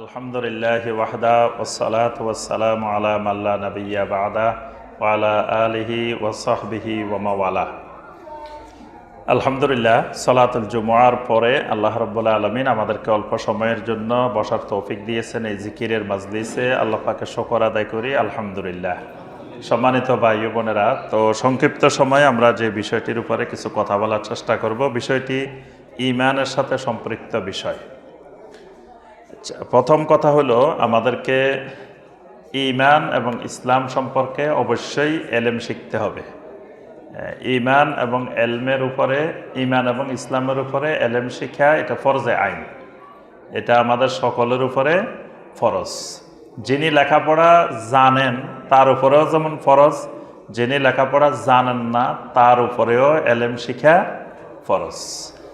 আলহামদুলিল্লাহি ওয়াহদা ওয়াসসালাতু ওয়াসসালামু আলা মান লা নাবিয়্যা বা'দা ওয়া আলা আলিহি ওয়া সাহবিহি ওয়া মাওয়ালা। আলহামদুলিল্লাহ, সালাতুল জুমুআর পরে আল্লাহ রাব্বুল আলামিন আমাদেরকে অল্প সময়ের জন্য বসার তৌফিক দিয়েছেন এই জিকিরের মাজলিসে। আল্লাহ পাকের শুকর আদায় করি আলহামদুলিল্লাহ। সম্মানিত ভাই ও বোনেরা, তো সংক্ষিপ্ত সময়ে আমরা যে বিষয়টির উপরে কিছু কথা বলার চেষ্টা করব, বিষয়টি ঈমানের সাথে সম্পৃক্ত বিষয়। প্রথম কথা হলো, আমাদেরকে ঈমান এবং ইসলাম সম্পর্কে অবশ্যই এলেম শিখতে হবে। ঈমান এবং এলমের উপরে, ঈমান এবং ইসলামের উপরে এলেম শিক্ষা এটা ফরজে আইন, এটা আমাদের সকলের উপরে ফরজ। যিনি লেখাপড়া জানেন তার উপরেও যেমন ফরজ, যিনি লেখাপড়া জানেন না তার উপরেও এলেম শিক্ষা ফরজ।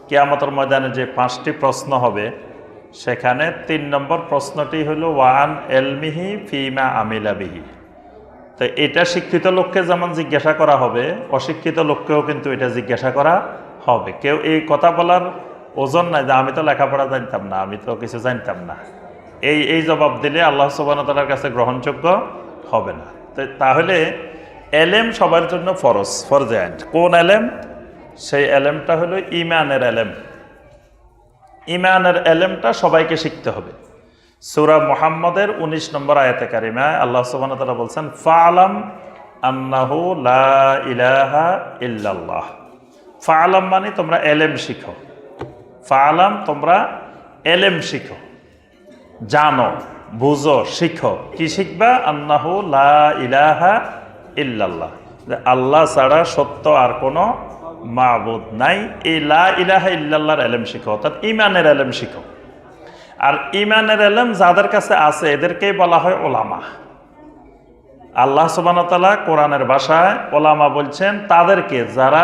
কিয়ামতের ময়দানে যে 5টি প্রশ্ন হবে, সেখানে 3 নম্বর প্রশ্নটি হলো ওয়ান এলমিহি ফিমা আমিলা বিহি। তো এটা শিক্ষিত লোককে যেমন জিজ্ঞাসা করা হবে, অশিক্ষিত লোককেও কিন্তু এটা জিজ্ঞাসা করা হবে। কেউ এই কথা বলার ওজন নাই যে আমি তো লেখাপড়া জানতাম না, আমি তো কিছু জানতাম না, এই জবাব দিলে আল্লাহ সুবহানাহু ওয়া তাআলার কাছে গ্রহণযোগ্য হবে না। তাহলে এলেম সবার জন্য ফরজে আইন। কোন এলেম? সেই এলেমটা হলো ঈমানের এলেম। ঈমানের এলেমটা সবাইকে শিখতে হবে। সূরা মুহাম্মদের 19 নম্বর আয়াতে কারিমায় আল্লাহ সুবহানাহু ওয়া তাআলা বলছেন, ফা'লাম আন্নাহু লা ইলাহা ইল্লাল্লাহ। ফা'লাম মানে তোমরা এলেম শিখো। ফা'লাম তোমরা এলেম শিখো, জানো, বুঝো, শিখো। কি শিখবা? আন্নাহু লা ইলাহা ইল্লাল্লাহ, যে আল্লাহ ছাড়া সত্য আর কোনো মাবুদ নাই। এই লা ইলাহা ইল্লাল্লাহর এলেম শিখো, অর্থাৎ ঈমানের এলেম শিখো। আর ঈমানের এলেম যাদের কাছে আছে এদেরকেই বলা হয় ওলামা। আল্লাহ সুবহানাহু ওয়া তাআলা কোরআনের ভাষায় ওলামা বলছেন তাদেরকে, যারা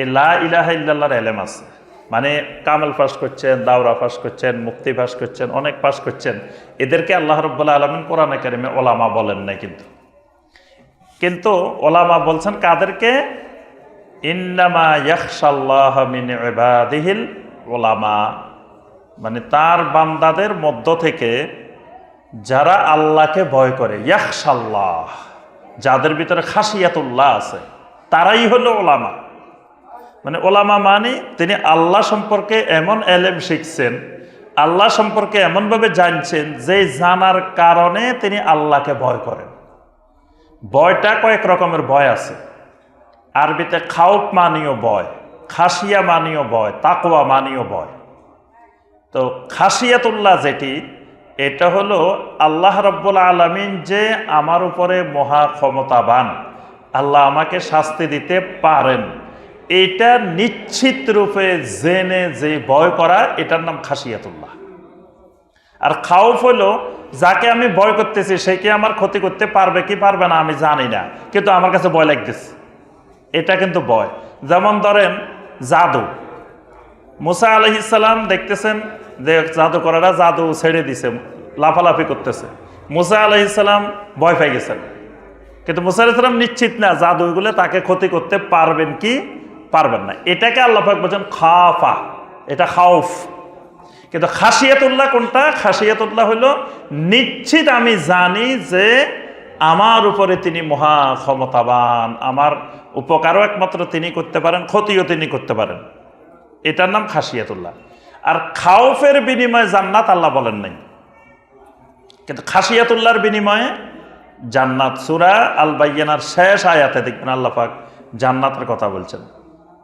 এই লা ইলাহা ইল্লাল্লাহর এলেম আছে, মানে কামেল পাস করছেন, দাওরা পাস করছেন, মুফতি পাস করছেন, অনেক পাস করছেন, এদেরকে আল্লাহ রাব্বুল আলামিন কোরআনে কারিমে ওলামা বলেন নাই। কিন্তু ওলামা বলছেন কাদেরকে? ইন্নামা ইয়াখশাল্লাহা মিন ইবাদিহিল উলামা, মানে তার বান্দাদের মধ্য থেকে যারা আল্লাহকে ভয় করে, ইয়াখশাল্লাহ, যাদের ভিতরে খাশিয়াতুল্লাহ আছে, তারাই হলো ওলামা। মানে ওলামা মানে তিনি আল্লাহ সম্পর্কে এমন এলেম শিখছেন, আল্লাহ সম্পর্কে এমনভাবে জানছেন যে জানার কারণে তিনি আল্লাহকে ভয় করেন। ভয়টা কয়েক রকমের ভয় আছে। আরবিতে খাউফ মানীয় ভয়, খাসিয়া মানীয় ভয়, তাকওয়া মানীয় ভয়। তো খাসিয়াতুল্লাহ যেটি, এটা হলো আল্লাহ রাব্বুল আলামিন যে আমার উপরে মহা ক্ষমতাবান, আল্লাহ আমাকে শাস্তি দিতে পারেন, এটা নিশ্চিত রূপে জেনে যে ভয় করা, এটার নাম খাসিয়াতুল্লাহ। আর খাউফ হলো যাকে আমি ভয় করতেছি সে কি আমার ক্ষতি করতে পারবে কি পারবে না আমি জানি না, কিন্তু আমার কাছে ভয় লাগতেছে, এটা কিন্তু ভয়। যেমন ধরেন জাদু, মুসা আলাইহিস সালাম দেখতেছেন যে জাদুকরেরা জাদু ছেড়ে দিছে, লাফালাফি করতেছে। মুসা আলাইহিস সালাম ভয় পেয়ে গেছেন, কিন্তু মুসা আলাইহিস সালাম নিশ্চিত না জাদুগুলো তাকে ক্ষতি করতে পারবেন কি পারবেন না। এটাকে আল্লাহ পাক বলেন খাফা, এটা খাউফ। কিন্তু খাসিয়াতুল্লাহ কোনটা? খাসিয়াতুল্লাহ হলো নিশ্চিত আমি জানি যে আমার উপরে তিনি মহা ক্ষমতাবান, আমার উপকারও একমাত্র তিনি করতে পারেন, ক্ষতিও তিনি করতে পারেন, এটার নাম খাসিয়াতুল্লাহ। আর খাউফের বিনিময়ে জান্নাত আল্লাহ বলেন নাই, কিন্তু খাসিয়াতুল্লাহর বিনিময়ে জান্নাত। সূরা আল বাইয়িনার শেষ আয়াতে দেখবেন আল্লাহ পাক জান্নাতের কথা বলছেন,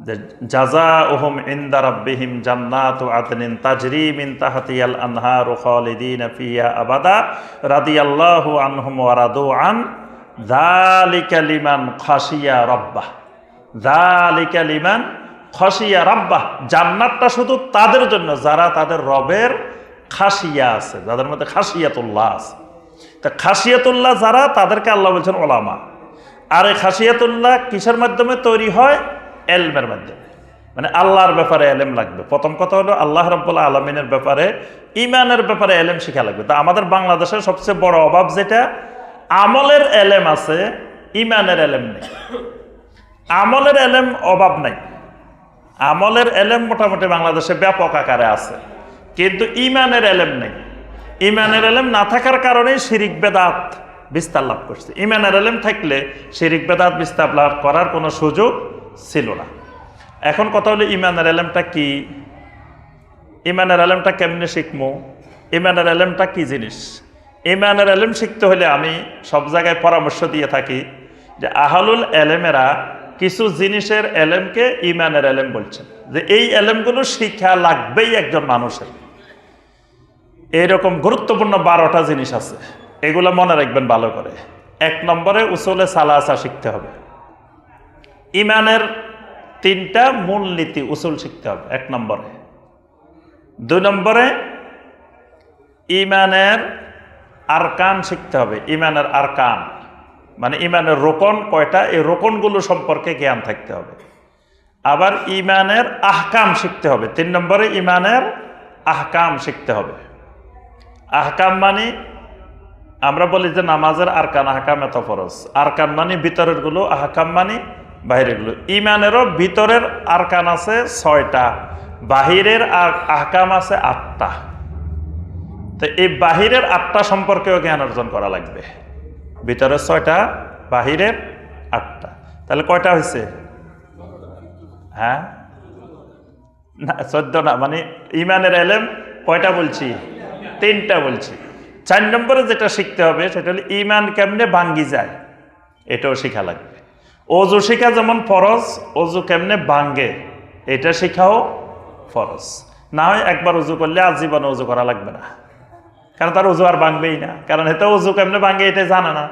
যে জাযাউহুম ইনদা রাব্বিহিম জান্নাতু আদনিন তাজরি মিন তাহতিহাল আনহারু খালিদিনা ফিহা আবাদা রাদিয়াল্লাহু আনহুম ওয়া রাদু আন যালিকা লিমান খাশিয়া রাব্বাহ। যালিকা লিমান খাশিয়া রাব্বাহ, জান্নাতটা শুধু তাদের জন্য যারা তাদের রবের খাশিয়া আছে, যাদের মধ্যে খাশিয়াতুল্লাহ আছে। তা খাশিয়াতুল্লাহ যারা, তাদেরকে আল্লাহ বলছেন ওলামা। আর এই খাশিয়াতুল্লাহ কিসের মাধ্যমে তৈরি হয়? এলমের মাধ্যমে। মানে আল্লাহর ব্যাপারে এলেম লাগবে। প্রথম কথা হলো আল্লাহ রাব্বুল আলামিনের ব্যাপারে, ঈমানের ব্যাপারে এলেম শিখা লাগবে। তা আমাদের বাংলাদেশের সবচেয়ে বড় অভাব যেটা, আমলের এলেম আছে, ঈমানের এলেম নেই। আমলের এলেম অভাব নাই, আমলের এলেম মোটামুটি বাংলাদেশে ব্যাপক আকারে আছে, কিন্তু ঈমানের এলেম নেই। ইমানের এলেম না থাকার কারণে শিরিক বেদাত বিস্তার লাভ করছে। ইমানের এলেম থাকলে শিরিক বেদাত বিস্তার লাভ করার কোনো সুযোগ ছিল না। এখন কথা হলো ইমানের এলেমটা কি, ইমানের এলেমটা কেমনে শিখবো, ইমানের এলেমটা কি জিনিস। ইমানের এলেম শিখতে হলে আমি সব জায়গায় পরামর্শ দিয়ে থাকি যে আহলুল এলেমেরা কিছু জিনিসের এলেমকে ইমানের এলেম বলছেন, যে এই এলেমগুলো শিক্ষা লাগবেই একজন মানুষের। এইরকম গুরুত্বপূর্ণ 12টা জিনিস আছে, এগুলো মনে রাখবেন ভালো করে। 1 নম্বরে উসুলে সালাসা শিখতে হবে। ইমানের 3টা মূলনীতি উসুল শিখতে হবে 1 নম্বরে। 2 নম্বরে ইমানের আরকান শিখতে হবে। ইমানের আরকান মানে ইমানের রোকন কয়টা, এই রোকনগুলো সম্পর্কে জ্ঞান থাকতে হবে। আবার ইমানের আহকাম শিখতে হবে। 3 নম্বরে ইমানের আহকাম শিখতে হবে। আহকাম মানে আমরা বলি যে নামাজের আরকান আহকাম এত ফরজ। আরকান মানে ভিতরের গুলো, আহকাম মানে বাহিরের গুলো। ইমানেরও ভিতরের আরকান আছে 6টা, বাহিরের আহকাম আছে 8টা। তো এই বাহিরের 8টা সম্পর্কেও জ্ঞান অর্জন করা লাগবে। ভিতরের 6টা, বাহিরের 8টা, তাহলে কয়টা হয়েছে? হ্যাঁ না 14 না, মানে ইমানের এলেম কয়টা বলছি? 3টা বলছি। 4 নম্বরে যেটা শিখতে হবে সেটা হলো ইমান কেমনে ভাঙ্গি যায়, এটাও শেখা লাগবে। অজু শিখা যেমন ফরজ, অজু কেমনে ভাঙ্গে এটা শেখাও ফরজ। না হয় একবার অজু করলে আজীবন অজু করা লাগবে না, কারণ তার অজু আর ভাঙবেই না, কারণ এতে অজু কেমনে ভাঙে এটা জানে না।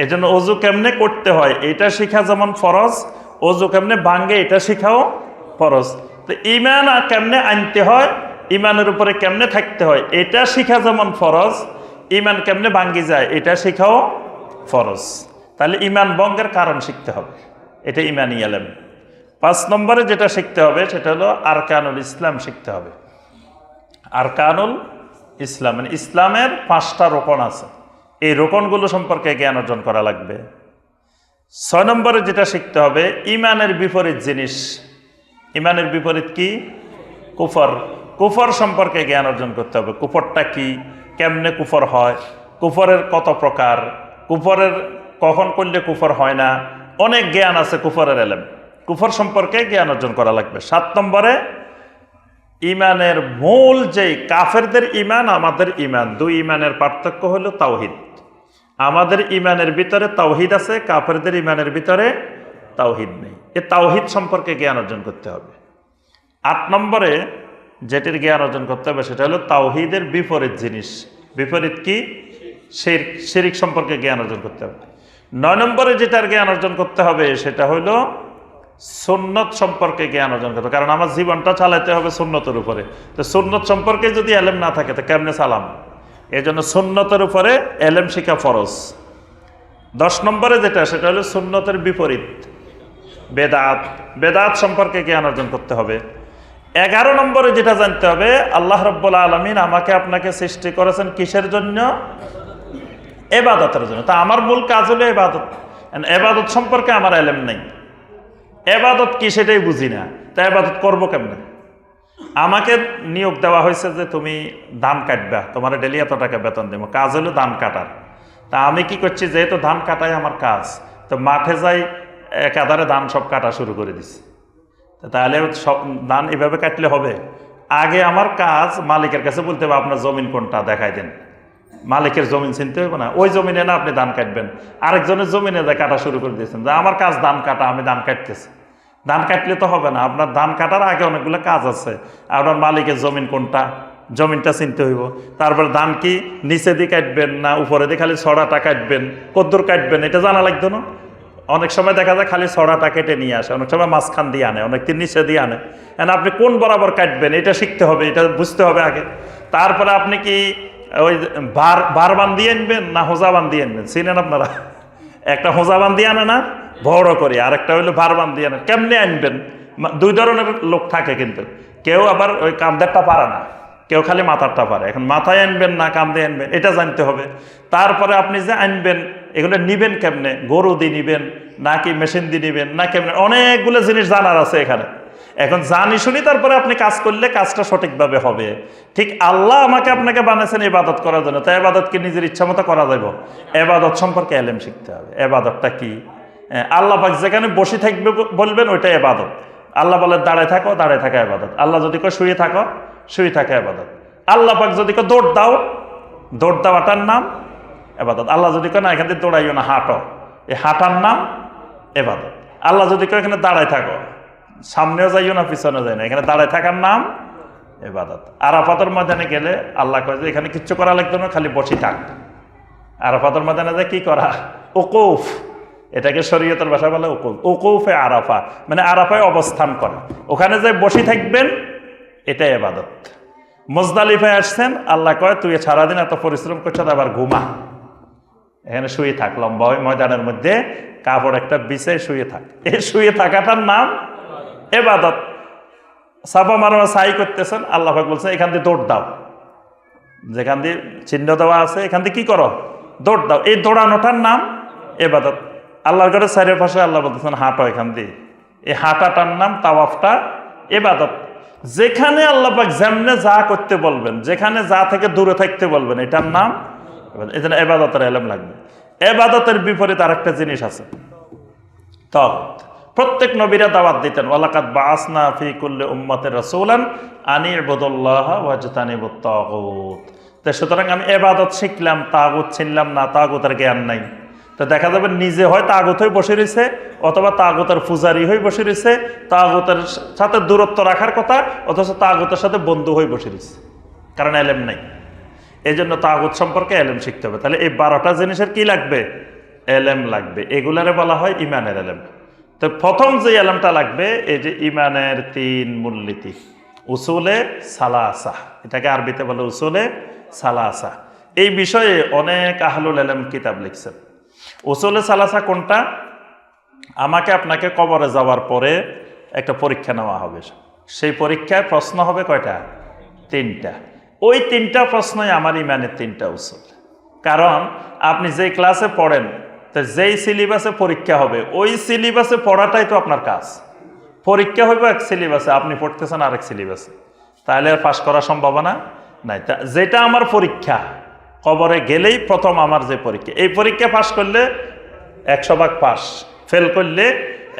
এই জন্য অজু কেমনে করতে হয় এটা শিখা যেমন ফরজ, অজু কেমনে ভাঙ্গে এটা শিখাও ফরজ। তো ইমান কেমনে আনতে হয়, ইমানের উপরে কেমনে থাকতে হয় এটা শিখা যেমন ফরজ, ইমান কেমনে ভাঙ্গি যায় এটা শিখাও ফরজ। তাহলে ইমান ভঙ্গের কারণ শিখতে হবে, এটা ইমানি এলেম। 5 নম্বরে যেটা শিখতে হবে সেটা হলো আরকানুল ইসলাম শিখতে হবে। আরকানুল ইসলাম মানে ইসলামের 5টা রোকন আছে, এই রোকনগুলো সম্পর্কে জ্ঞান অর্জন করা লাগবে। 6 নম্বরে যেটা শিখতে হবে ইমানের বিপরীত জিনিস। ইমানের বিপরীত কি? কুফর। কুফর সম্পর্কে জ্ঞান অর্জন করতে হবে। কুফরটা কি, কেমনে কুফর হয়, কুফরের কত প্রকার, কুফরের কখন করলে কুফর হয় না, অনেক জ্ঞান আছে কুফরের এলেম। কুফর সম্পর্কে জ্ঞান অর্জন করা লাগবে। 7 নম্বরে ইমানের মূল যেই কাফেরদের ইমান আমাদের ইমান, 2 ইমানের পার্থক্য হলো তাওহিদ। আমাদের ইমানের ভিতরে তাওহিদ আছে, কাফেরদের ইমানের ভিতরে তাওহিদ নেই। এই তাওহিদ সম্পর্কে জ্ঞান অর্জন করতে হবে। 8 নম্বরে যেটির জ্ঞান অর্জন করতে হবে সেটা হলো তাওহিদের বিপরীত জিনিস। বিপরীত কি? শিরক সম্পর্কে জ্ঞান অর্জন করতে হবে। 9 নম্বরে যেটার জ্ঞান অর্জন করতে হবে সেটা হলো সুন্নত সম্পর্কে জ্ঞান অর্জন করতে হবে, কারণ আমার জীবনটা চালাতে হবে সুন্নতের উপরে। তো সুন্নত সম্পর্কে যদি এলেম না থাকে তো কেমনে চালাম? এই জন্য সুন্নতের উপরে এলেম শিখা ফরজ। 10 নম্বরে যেটা সেটা হলো সুন্নতের বিপরীত বেদাত। বেদাত সম্পর্কে জ্ঞান অর্জন করতে হবে। 11 নম্বরে যেটা জানতে হবে আল্লাহ রাব্বুল আলামিন আমাকে আপনাকে সৃষ্টি করেছেন কিসের জন্য? ইবাদতের জন্য। তা আমার মূল কাজ হলো ইবাদত। ইবাদত সম্পর্কে আমার এলেম নেই, ইবাদত কি সেটাই বুঝি না, তা ইবাদত করবো কেমনে? আমাকে নিয়োগ দেওয়া হয়েছে যে তুমি ধান কাটবা, তোমার ডেলি এত টাকা বেতন দেবো, কাজ হলো ধান কাটার। তা আমি কি করছি, যেহেতু ধান কাটাই আমার কাজ, তো মাঠে যাই একাধারে ধান সব কাটা শুরু করে দিছি। তাহলে সব ধান এভাবে কাটলে হবে? আগে আমার কাজ মালিকের কাছে বলতে হবে আপনার জমিন কোনটা দেখাই দেন। মালিকের জমিন চিনতে হবে না, ওই জমিনে না আপনি ধান কাটবেন, আরেকজনের জমিনে যা কাটা শুরু করে দিয়েছেন যে আমার কাজ ধান কাটা, আমি ধান কাটতেছি। ধান কাটলে তো হবে না, আপনার ধান কাটার আগে অনেকগুলো কাজ আছে। আপনার মালিকের জমিন কোনটা, জমিনটা চিনতে হইব। তারপর ধান কি নিচে দিয়ে কাটবেন না উপরে দিয়ে খালি ছড়াটা কাটবেন, কদ্দুর কাটবেন এটা জানা লাগতো না। অনেক সময় দেখা যায় খালি ছড়াটা কেটে নিয়ে আসে, অনেক সময় মাঝখান দিয়ে আনে, অনেকদিন নিচে দিয়ে আনে। আপনি কোন বরাবর কাটবেন এটা শিখতে হবে, এটা বুঝতে হবে আগে। তারপরে আপনি কি ওই বার বান দিয়ে আনবেন না হোজা বান দিয়ে আনবেন? চিনেন আপনারা? একটা হোজা বান দিয়ে আনে না বড় করে, আর একটা হইলো বার বান দিয়ে আনে। কেমনে আনবেন? 2 ধরনের লোক থাকে, কিন্তু কেউ আবার ওই কান্দেরটা পারে না, কেউ খালি মাথারটা পারে। এখন মাথায় আনবেন না কান্দে আনবেন এটা জানতে হবে। তারপরে আপনি যে আনবেন এগুলো নিবেন কেমনে, গরু দিয়ে নিবেন নাকি মেশিন দিয়ে নিবেন না কেমনে, অনেকগুলো জিনিস জানার আছে এখানে। এখন জানি শুনি তারপরে আপনি কাজ করলে কাজটা সঠিকভাবে হবে। ঠিক আল্লাহ আমাকে আপনাকে বানাইছেন ইবাদত করার জন্য, তাই ইবাদতকে নিজের ইচ্ছা মতো করা যাবে? ইবাদত সম্পর্কে ইলম শিখতে হবে। ইবাদতটা কি? আল্লাহ পাক যেখানে বসে থাকবে বলবেন ওইটা ইবাদত। আল্লাহ বলে দাঁড়ায় থাকো, দাঁড়ায় থাকা ইবাদত। আল্লাহ যদি কয় শুয়ে থাকো, শুয়ে থাকা ইবাদত। আল্লাহ পাক যদি কয় দৌড় দাও, দৌড় দেওয়াটার নাম ইবাদত। আল্লাহ যদি কয় না এখান থেকে দৌড়াইও না, হাঁটো, এই হাঁটার নাম ইবাদত। আল্লাহ যদি কয় এখানে দাঁড়ায় থাকো, সামনেও যাইও না পিছনে যাই না, এখানে দাঁড়ায় থাকার নাম ইবাদত। আরাফাতের ময়দানে গেলে আল্লাহ কয় যে এখানে কিচ্ছু করা লাগতো না, খালি বসে থাক। আরাফাতের ময়দানে যে কি করা? উকুফ, এটাকে শরীয়তের ভাষায় বলে উকুফ। উকুফে আরাফা মানে আরাফায় অবস্থান করা, ওখানে যে বসে থাকবেন এটাই ইবাদত। মুজদালিফায় আসছেন, আল্লাহ কয় তুই সারাদিন এত পরিশ্রম করছো, আবার ঘুমা, এখানে শুয়ে থাক, লম্বা ওই ময়দানের মধ্যে কাপড় একটা বিছায় শুয়ে থাক। এই শুয়ে থাকাটার নাম ইবাদত। সাফা মারোয়া সাই করতেছেন, আল্লাহ পাক বলছেন এখান দিয়ে দৌড় দাও, যেখান দিয়ে চিহ্ন দেওয়া আছে এখান দিয়ে কি করো? দৌড় দাও। এই দৌড়ানোটার নাম ইবাদত। আল্লাহর ঘরে চারের পাশে আল্লাহ বলতেছেন হাঁটো এখান দিয়ে, এই হাঁটাটার নাম তাওয়াফটা ইবাদত। যেখানে আল্লাহ পাক যেমনে যা করতে বলবেন, যেখানে যা থেকে দূরে থাকতে বলবেন, এটার নাম এই জন্য ইবাদতের ইলম লাগবে। ইবাদতের বিপরীত আরেকটা জিনিস আছে, তাগুত। প্রত্যেক নবীরা দাওয়াত দিতেন, ওয়ালাকাদ বাআসনা ফি কুল্লি উম্মাতির রাসূলান আনি ইবুদুল্লাহা ওয়াজতানিবুত তাগুত। তো সুতরাং আমি ইবাদত শিখলাম, তাগুত চিনলাম না, তাগুতের জ্ঞান নাই। তো দেখা যাবে নিজে হয় তাগুত হয়ে বসে রয়েছে, অথবা তাগুতের পূজারি হয়ে বসে রয়েছে, তাগুতের সাথে দূরত্ব রাখার কথা, অথচ তাগুতের সাথে বন্ধু হয়ে বসে রয়েছে, কারণ ইলম নাই। এই জন্য তাগুত সম্পর্কে ইলম শিখতে হবে। তাহলে এই 12টা জিনিসের কি লাগবে? ইলম লাগবে। এগুলারে বলা হয় ইমানের ইলম। তো প্রথম যে ইলমটা লাগবে, এই যে ইমানের 3 মূলনীতি, উসুলে সালাসা, এটাকে আরবিতে বলে উসুলে সালাসা। এই বিষয়ে অনেক আহলুল ইলম কিতাব লিখছেন। উসুলে সালাসা কোনটা? আমাকে আপনাকে কবরে যাওয়ার পরে একটা পরীক্ষা নেওয়া হবে, সেই পরীক্ষায় প্রশ্ন হবে কয়টা? 3টা। ওই 3টা প্রশ্নই আমার ইমানের 3টা উসুল। কারণ আপনি যেই ক্লাসে পড়েন, তো যেই সিলেবাসে পরীক্ষা হবে, ওই সিলেবাসে পড়াটাই তো আপনার কাজ। পরীক্ষা হইব এক সিলেবাসে, আপনি পড়তেছেন আরেক সিলেবাসে, তাহলে আর পাশ করার সম্ভাবনা নাই। যেটা আমার পরীক্ষা, কবরে গেলেই প্রথম আমার যে পরীক্ষা, এই পরীক্ষা পাশ করলে 100 ভাগ পাস, ফেল করলে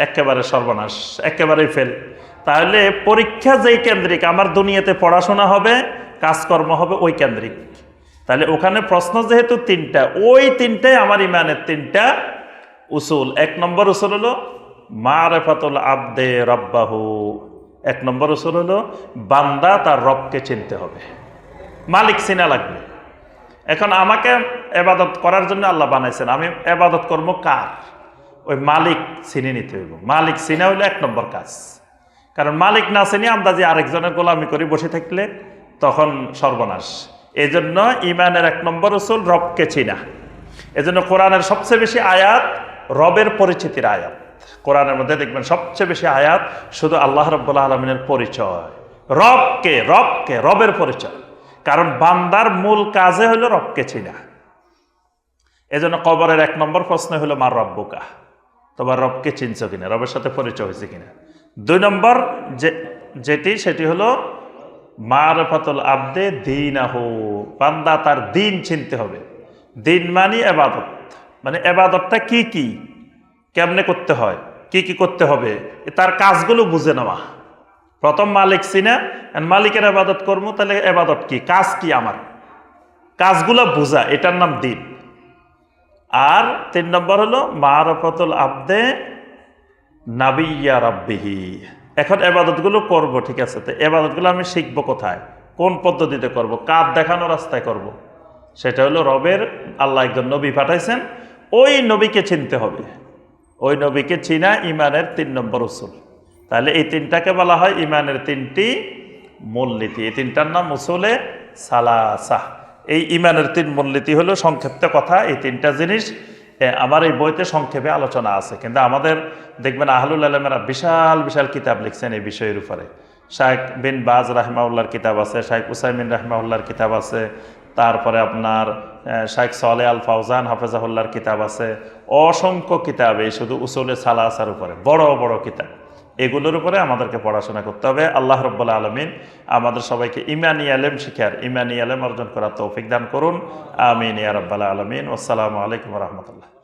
একেবারে সর্বনাশ, একেবারেই ফেল। তাহলে পরীক্ষা যেই কেন্দ্রিক, আমার দুনিয়াতে পড়াশোনা হবে, কাজকর্ম হবে ওই কেন্দ্রিক। তাহলে ওখানে প্রশ্ন যেহেতু 3টা, ওই 3টাই আমার ইমানের 3টা উসুল। 1 নম্বর উসুল হলো মারিফাতুল আবদে রব্বাহু। 1 নম্বর উসুল হলো বান্দা তার রবকে চিনতে হবে, মালিক চিনা লাগবে। এখন আমাকে ইবাদত করার জন্য আল্লাহ বানাইছেন, আমি ইবাদত করব কার? ওই মালিক চিনে নিতে হইব। মালিক চিনা হইলো 1 নম্বর কাজ। কারণ মালিক না চিনি আন্দাজে আরেকজনের গোলামি করে বসে থাকলে তখন সর্বনাশ। এই জন্য ইমানের 1 নম্বর উসুল রবকে চিনা। এজন্য কোরআনের সবচেয়ে বেশি আয়াত রবের পরিচিতির আয়াত। কোরআনের মধ্যে দেখবেন সবচেয়ে বেশি আয়াত শুধু আল্লাহ রাব্বুল আলামিনের পরিচয়, রবকে রবকে রবের পরিচয়। কারণ বান্দার মূল কাজে হলো রবকে চিনা। এজন্য কবরের 1 নম্বর প্রশ্ন হলো মার রব্বুকা, তোমার রবকে চিনছো কিনা, রবের সাথে পরিচয় হয়েছে কিনা। 2 নম্বর যেটি, সেটি হলো মারিফাতুল আবদে দীনাহু, বান্দা তার দিন চিনতে হবে। দিন মানে ইবাদত, মানে ইবাদতটা কি কি, কেমনে করতে হয়, কি কি করতে হবে, তার কাজগুলো বুঝে নেওয়া। প্রথম মালিক চিনা, মালিকের ইবাদত করবো, তাহলে ইবাদত কি, কাজ কি, আমার কাজগুলো বুঝা, এটার নাম দিন। আর 3 নম্বর হলো মারিফাতুল আবদে নাবিয়্যা রাব্বিহি। এখন ইবাদতগুলো করব, ঠিক আছে, তো ইবাদতগুলো আমি শিখবো কোথায়, কোন পদ্ধতিতে করব, কার দেখানো রাস্তায় করব? সেটা হলো রবের, আল্লাহ একজন নবী পাঠাইছেন, ওই নবীকে চিনতে হবে। ওই নবীকে চিনা ইমানের 3 নম্বর উসুল। তাহলে এই 3টাকে বলা হয় ইমানের 3টি মূলনীতি। এই 3টার নাম উসুলে সালাসা। এই ইমানের 3 মূলনীতি হলো সংক্ষিপ্ত কথা। এই 3টা জিনিস আমার এই বইতে সংক্ষেপে আলোচনা আছে, কিন্তু আমাদের দেখবেন আহলুল ইলমেরা বিশাল বিশাল কিতাব লিখছেন এই বিষয়ের উপরে। শাইখ বিন বাজ রাহিমাহুল্লাহর কিতাব আছে, শাইখ উসাইমিন রাহিমাহুল্লাহর কিতাব আছে, তারপরে আপনার শাইখ সালেহ আল ফাওজান হাফেজাহুল্লাহর কিতাব আছে, অসংখ্য কিতাব এই শুধু উসুলে সালাসার উপরে, বড় বড় কিতাব। এগুলোর উপরে আমাদেরকে পড়াশোনা করতে হবে। আল্লাহ রাব্বুল আলামিন আমাদের সবাইকে ঈমানী ইলম শিখার, ঈমানী ইলম অর্জন করার তৌফিক দান করুন। আমিন ইয়া রাব্বাল আলামিন। আসসালামু আলাইকুম ওয়া রাহমাতুল্লাহ।